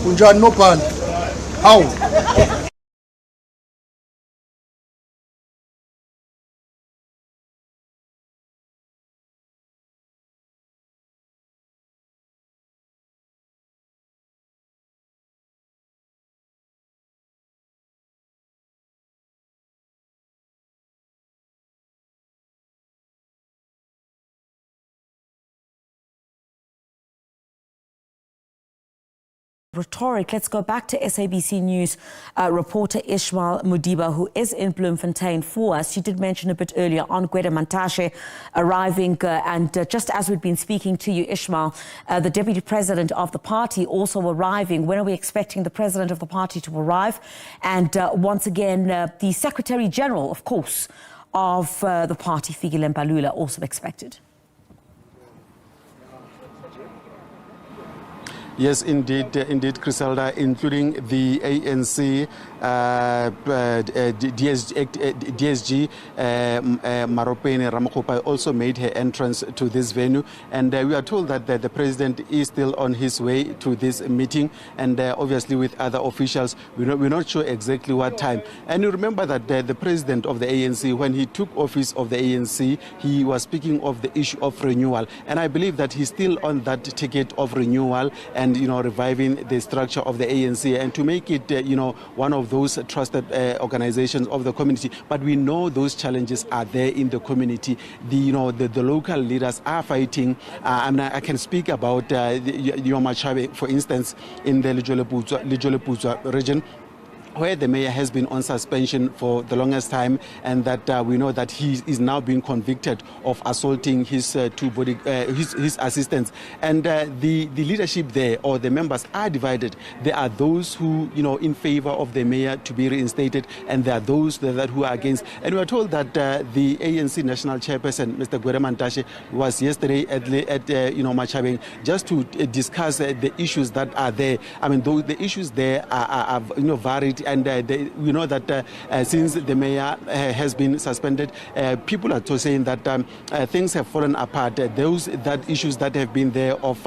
Unjani nobhali? Hawu. Rhetoric. Let's go back to SABC News reporter Ishmael Mudiba, who is in Bloemfontein for us. She did mention a bit earlier on Gwede Mantashe arriving, and just as we've been speaking to you, Ishmael, the deputy president of the party also arriving. When are we expecting the president of the party to arrive? And once again, the secretary general, of course, of the party, Fikile Mbalula, also expected. Yes, indeed, Griselda, including the ANC, DSG, Maropane Ramaphosa also made her entrance to this venue, and we are told that the president is still on his way to this meeting, and obviously with other officials. We're not sure exactly what time. And you remember that the president of the ANC, when he took office of the ANC, he was speaking of the issue of renewal, and I believe that he's still on that ticket of renewal and reviving the structure of the ANC and to make it one of those trusted organizations of the community. But we know those challenges are there in the community. The local leaders are fighting. I can speak about Machabe, for instance, in the Lijole region, where the mayor has been on suspension for the longest time, and that we know that he is now being convicted of assaulting his his assistants. And the leadership there, or the members, are divided. There are those who in favor of the mayor to be reinstated, and there are those that who are against. And we are told that the ANC national chairperson, Mr. Gwede Mantashe, was yesterday at Machabeng just to discuss the issues that are there. I mean, though the issues there are varied. And we know that since the mayor has been suspended, people are saying that things have fallen apart. Those issues that have been there of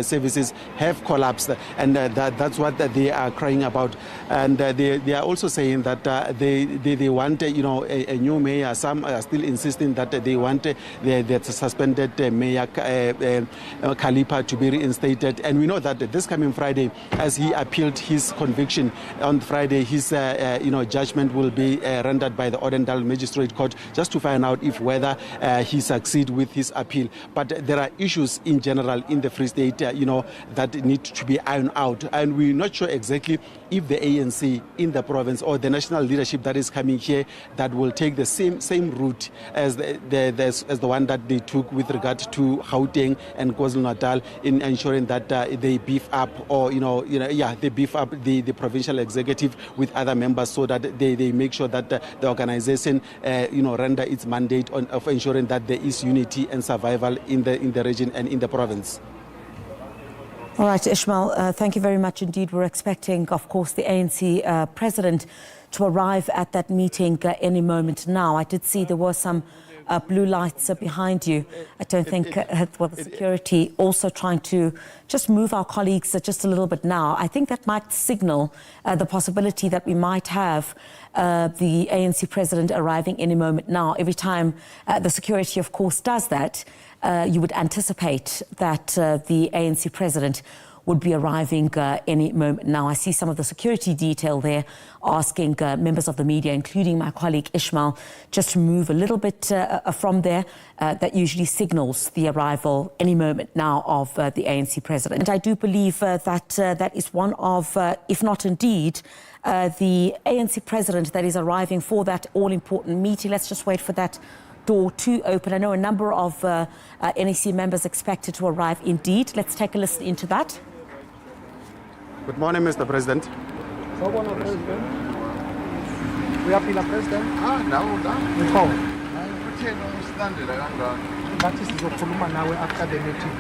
services have collapsed, and that's what they are crying about. And they are also saying that they want a new mayor. Some are still insisting that they want the suspended mayor Kalipa to be reinstated. And we know that this coming Friday, as he appealed his conviction on Friday, his judgment will be rendered by the Odendal Magistrate Court, just to find out if whether he succeed with his appeal. But there are issues in general in the Free State, that need to be ironed out, and we're not sure exactly if the ANC in the province or the national leadership that is coming here that will take the same route as the one that they took with regard to Gauteng and KwaZulu-Natal in ensuring that they beef up, or they beef up the provincial executive with other members, so that they make sure that the organization render its mandate of ensuring that there is unity and survival in the region and in the province. All right, Ishmael, thank you very much indeed. We're expecting, of course, the ANC president to arrive at that meeting any moment now. I did see there were some blue lights behind you. I don't think, the security also trying to just move our colleagues just a little bit now. I think that might signal the possibility that we might have the ANC president arriving any moment now. Every time the security, of course, does that, you would anticipate that the ANC president would be arriving any moment now. I see some of the security detail there asking members of the media, including my colleague Ishmael, just to move a little bit from there. That usually signals the arrival any moment now of the ANC president. And I do believe that that is one of, if not indeed, the ANC president that is arriving for that all-important meeting. Let's just wait for that door to open. I know a number of NEC members expected to arrive indeed. Let's take a listen into that. Good morning, Mr. President. Sawubona President. Uyaphila President? Now. Kutheni usilandela kangaka? Ngathi sizokhuluma nawe after the meeting.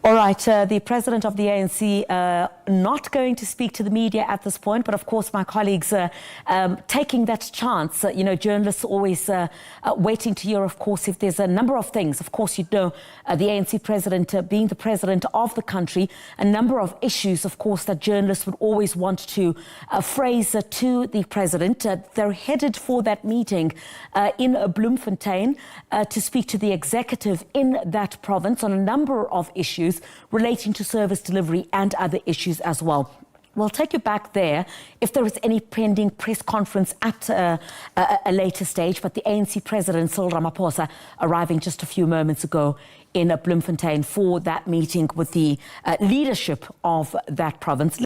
All right, the president of the ANC not going to speak to the media at this point, but of course my colleagues are taking that chance. You know, journalists are always waiting to hear, of course, if there's a number of things. Of course, you know, the ANC president being the president of the country, a number of issues, of course, that journalists would always want to phrase to the president. They're headed for that meeting in Bloemfontein to speak to the executive in that province on a number of issues relating to service delivery and other issues as well. We'll take you back there if there is any pending press conference at a later stage, but the ANC president, Cyril Ramaphosa, arriving just a few moments ago in Bloemfontein for that meeting with the leadership of that province.